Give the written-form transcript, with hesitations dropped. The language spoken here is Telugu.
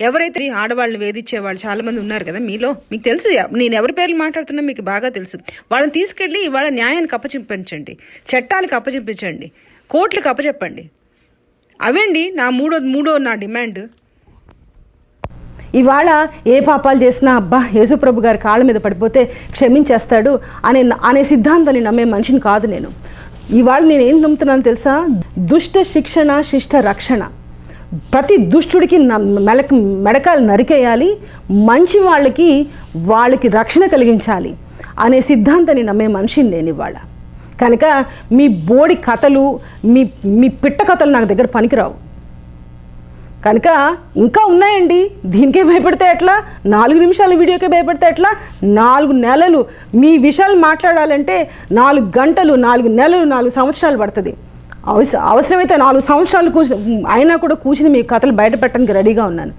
ఎవరైతే ఆడవాళ్ళని వేధించే వాళ్ళు చాలామంది ఉన్నారు కదా మీలో, మీకు తెలుసు నేను ఎవరి పేర్లు మాట్లాడుతున్నా మీకు బాగా తెలుసు. వాళ్ళని తీసుకెళ్ళి ఇవాళ న్యాయానికి అప్పచెప్పించండి, చట్టాలకు అప్పచెప్పించండి, కోర్టులకు అప్పచెప్పండి. అవండి నా మూడో నా డిమాండ్. ఇవాళ ఏ పాపాలు చేసినా అబ్బా యేసుప్రభు గారి కాళ్ళ మీద పడిపోతే క్షమించేస్తాడు అనే సిద్ధాంతాన్ని నమ్మే మనిషిని కాదు నేను. ఇవాళ నేను ఏం నమ్ముతున్నాను తెలుసా? దుష్ట శిక్షణ, శిష్ట రక్షణ. ప్రతి దుష్టుడికి మెడకాలు నరికేయాలి, మంచి వాళ్ళకి రక్షణ కలిగించాలి అనే సిద్ధాంతాన్ని నమ్మే మనిషిని నేను ఇవాళ. కనుక మీ బోడి కథలు, మీ పిట్ట కథలు నాకు దగ్గర పనికిరావు. కనుక ఇంకా ఉన్నాయండి, దీనికే భయపడితే ఎట్లా? 4 నిమిషాల వీడియోకే భయపడితే ఎట్లా? 4 నెలలు మీ విషయాలు మాట్లాడాలంటే 4 గంటలు, 4 నెలలు, 4 సంవత్సరాలు పడుతుంది. అవసరమైతే 4 సంవత్సరాలు అయినా కూడా కూర్చుని మీ కథలు బయట పెట్టడానికి రెడీగా ఉన్నాను.